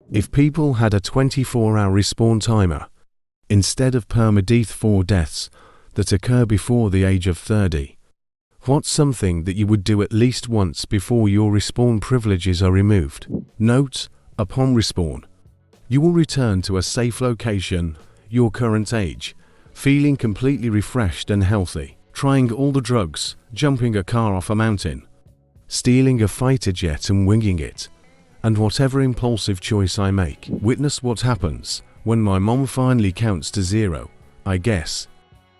If people had a 24-hour respawn timer, instead of permadeath for deaths that occur before the age of 30, what's something that you would do at least once before your respawn privileges are removed? Note: upon respawn, you will return to a safe location, your current age, feeling completely refreshed and healthy, trying all the drugs, jumping a car off a mountain, stealing a fighter jet and winging it, and whatever impulsive choice I make. Witness what happens when my mom finally counts to 0, I guess.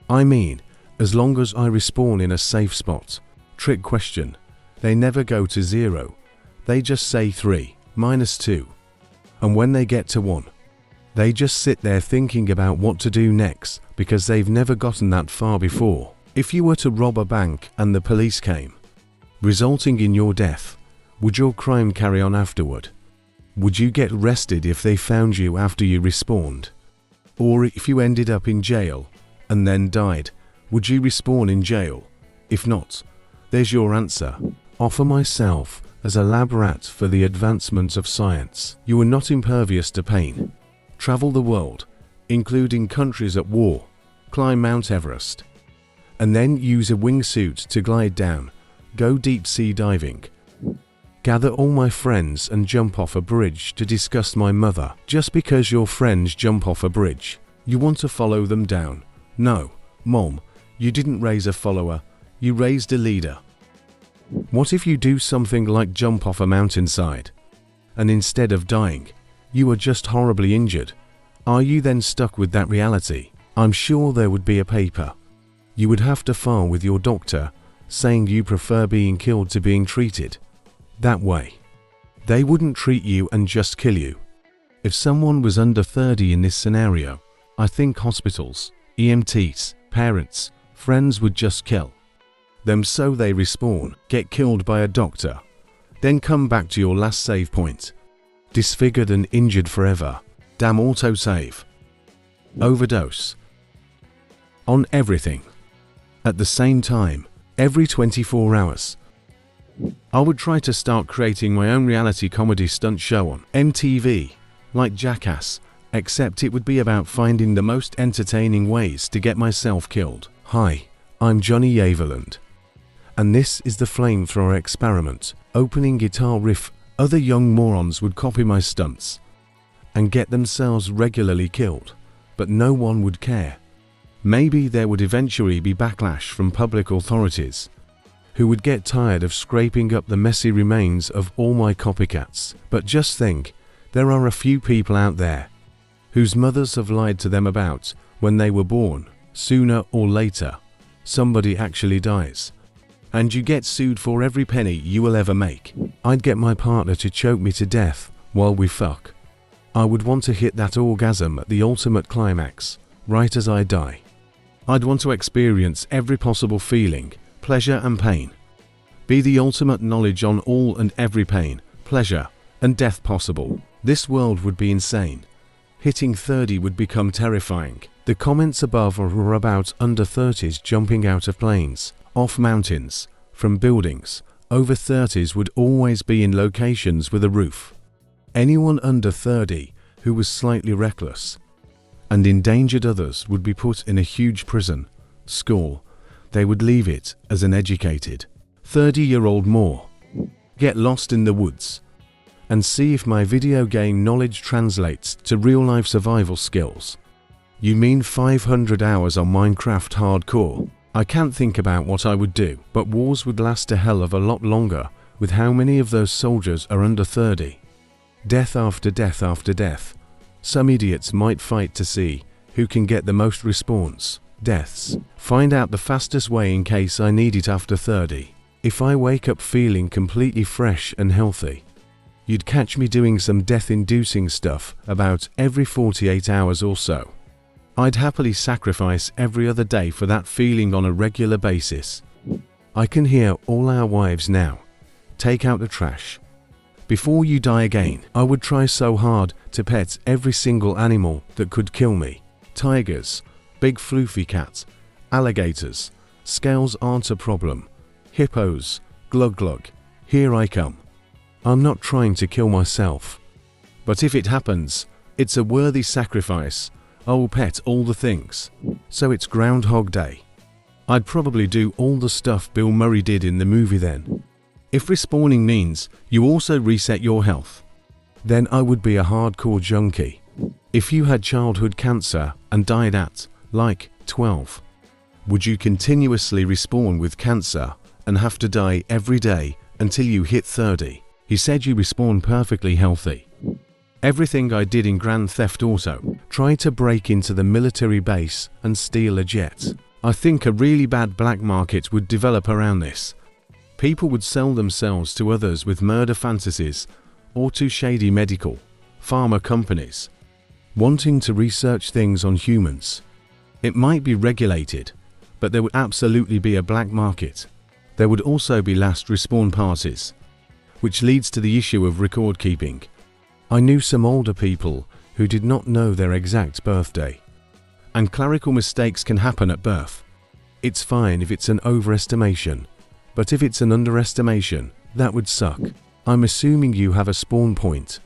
I mean, as long as I respawn in a safe spot. Trick question: they never go to 0, they just say 3, -2. And when they get to 1, they just sit there thinking about what to do next because they've never gotten that far before. If you were to rob a bank and the police came, resulting in your death, would your crime carry on afterward? Would you get arrested if they found you after you respawned? Or if you ended up in jail and then died, would you respawn in jail? If not, there's your answer. Offer myself as a lab rat for the advancement of science. You are not impervious to pain. Travel the world, including countries at war, climb Mount Everest, and then use a wingsuit to glide down, go deep sea diving, gather all my friends and jump off a bridge to disgust my mother. Just because your friends jump off a bridge, you want to follow them down. No, Mom, you didn't raise a follower, you raised a leader. What if you do something like jump off a mountainside, and instead of dying, you are just horribly injured? Are you then stuck with that reality? I'm sure there would be a paper you would have to file with your doctor saying you prefer being killed to being treated. That way, they wouldn't treat you and just kill you. If someone was under 30 in this scenario, I think hospitals, EMTs, parents, friends would just kill them so they respawn, get killed by a doctor, then come back to your last save point, disfigured and injured forever. Damn autosave. Overdose. On everything. At the same time, every 24 hours. I would try to start creating my own reality comedy stunt show on MTV, like Jackass, except it would be about finding the most entertaining ways to get myself killed. Hi, I'm Johnny Yaverland, and this is the flamethrower experiment. Opening guitar riff, other young morons would copy my stunts and get themselves regularly killed, but no one would care. Maybe there would eventually be backlash from public authorities, who would get tired of scraping up the messy remains of all my copycats. But just think, there are a few people out there whose mothers have lied to them about when they were born. Sooner or later, somebody actually dies, and you get sued for every penny you will ever make. I'd get my partner to choke me to death while we fuck. I would want to hit that orgasm at the ultimate climax, right as I die. I'd want to experience every possible feeling, pleasure and pain. Be the ultimate knowledge on all and every pain, pleasure, and death possible. This world would be insane. Hitting 30 would become terrifying. The comments above are about under 30s jumping out of planes, off mountains, from buildings. Over 30s would always be in locations with a roof. Anyone under 30 who was slightly reckless and endangered others would be put in a huge prison, school. They would leave it as an educated 30-year-old more. Get lost in the woods and see if my video game knowledge translates to real-life survival skills. You mean 500 hours on Minecraft hardcore? I can't think about what I would do, but wars would last a hell of a lot longer with how many of those soldiers are under 30. Death after death after death. Some idiots might fight to see who can get the most respawns, deaths. Find out the fastest way in case I need it after 30. If I wake up feeling completely fresh and healthy, you'd catch me doing some death-inducing stuff about every 48 hours or so. I'd happily sacrifice every other day for that feeling on a regular basis. I can hear all our wives now. Take out the trash. Before you die again, I would try so hard to pet every single animal that could kill me. Tigers, big floofy cats, alligators, scales aren't a problem. Hippos, glug glug, here I come. I'm not trying to kill myself. But if it happens, it's a worthy sacrifice. I'll pet all the things. So it's Groundhog Day. I'd probably do all the stuff Bill Murray did in the movie then. If respawning means you also reset your health, then I would be a hardcore junkie. If you had childhood cancer and died at, like, 12, would you continuously respawn with cancer and have to die every day until you hit 30? He said you respawn perfectly healthy. Everything I did in Grand Theft Auto, try to break into the military base and steal a jet. I think a really bad black market would develop around this. People would sell themselves to others with murder fantasies or to shady medical, pharma companies wanting to research things on humans. It might be regulated, but there would absolutely be a black market. There would also be last respawn parties, which leads to the issue of record keeping. I knew some older people who did not know their exact birthday. And clerical mistakes can happen at birth. It's fine if it's an overestimation, but if it's an underestimation, that would suck. I'm assuming you have a spawn point,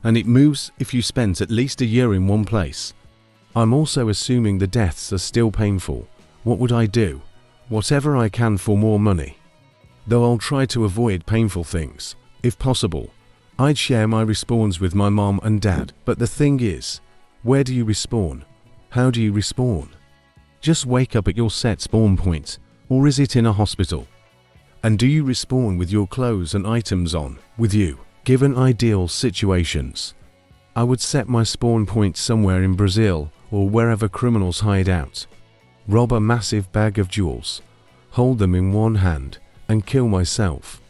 and it moves if you spent at least a year in one place. I'm also assuming the deaths are still painful. What would I do? Whatever I can for more money. Though I'll try to avoid painful things, if possible. I'd share my respawns with my mom and dad, but the thing is, where do you respawn? How do you respawn? Just wake up at your set spawn point, or is it in a hospital? And do you respawn with your clothes and items on with you? Given ideal situations, I would set my spawn point somewhere in Brazil or wherever criminals hide out. Rob a massive bag of jewels, hold them in one hand, and kill myself.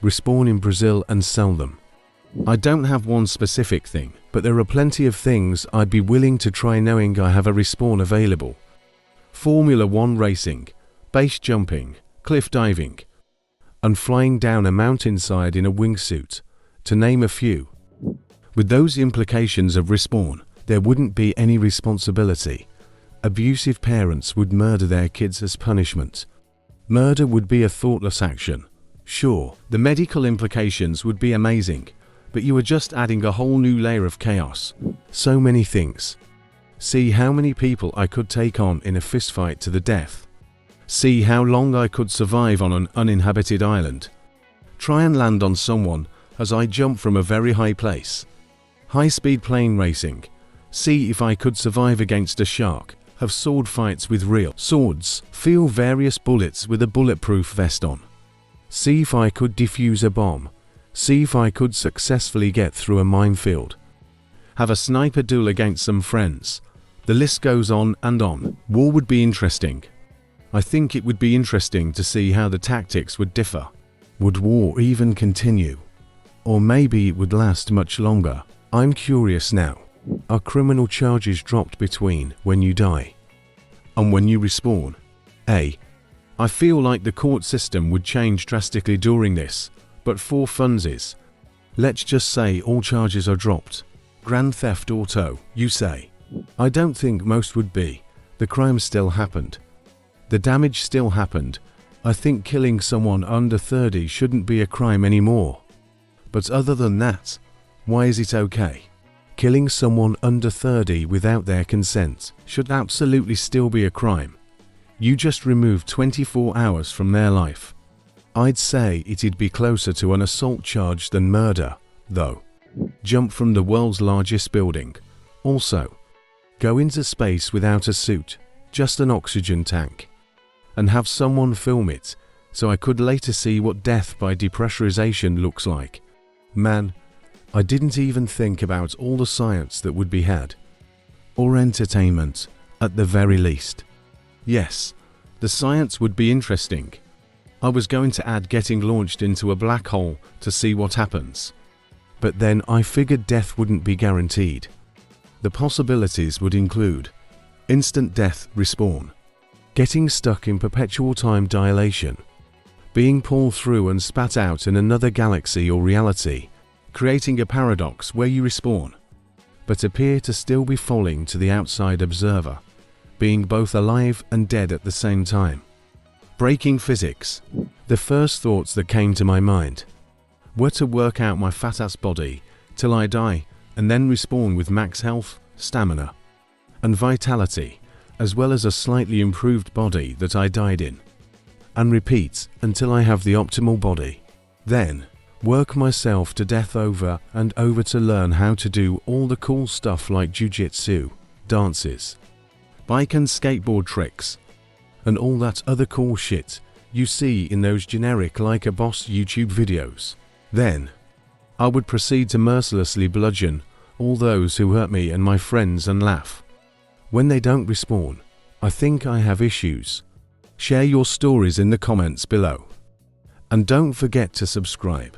Respawn in Brazil and sell them. I don't have one specific thing, but there are plenty of things I'd be willing to try knowing I have a respawn available. Formula 1 racing, base jumping, cliff diving, and flying down a mountainside in a wingsuit, to name a few. With those implications of respawn, there wouldn't be any responsibility. Abusive parents would murder their kids as punishment. Murder would be a thoughtless action. Sure, the medical implications would be amazing, but you are just adding a whole new layer of chaos. So many things. See how many people I could take on in a fistfight to the death. See how long I could survive on an uninhabited island. Try and land on someone as I jump from a very high place. High-speed plane racing. See if I could survive against a shark. Have sword fights with real swords. Feel various bullets with a bulletproof vest on. See if I could defuse a bomb. See if I could successfully get through a minefield. Have a sniper duel against some friends. The list goes on and on. War would be interesting. I think it would be interesting to see how the tactics would differ. Would war even continue? Or maybe it would last much longer. I'm curious now. Are criminal charges dropped between when you die and when you respawn? I feel like the court system would change drastically during this. But for funsies, let's just say all charges are dropped. Grand Theft Auto, you say? I don't think most would be. The crime still happened. The damage still happened. I think killing someone under 30 shouldn't be a crime anymore. But other than that, why is it okay? Killing someone under 30 without their consent should absolutely still be a crime. You just removed 24 hours from their life. I'd say it'd be closer to an assault charge than murder, though. Jump from the world's largest building. Also, go into space without a suit, just an oxygen tank. And have someone film it, so I could later see what death by depressurization looks like. Man, I didn't even think about all the science that would be had. Or entertainment, at the very least. Yes, the science would be interesting. I was going to add getting launched into a black hole to see what happens. But then I figured death wouldn't be guaranteed. The possibilities would include instant death respawn, getting stuck in perpetual time dilation, being pulled through and spat out in another galaxy or reality, creating a paradox where you respawn, but appear to still be falling to the outside observer, being both alive and dead at the same time. Breaking physics. The first thoughts that came to my mind were to work out my fat-ass body till I die and then respawn with max health, stamina, and vitality, as well as a slightly improved body that I died in, and repeat until I have the optimal body. Then, work myself to death over and over to learn how to do all the cool stuff like jiu-jitsu, dances, bike and skateboard tricks, and all that other cool shit you see in those generic like a boss YouTube videos. Then, I would proceed to mercilessly bludgeon all those who hurt me and my friends and laugh. When they don't respawn, I think I have issues. Share your stories in the comments below. And don't forget to subscribe.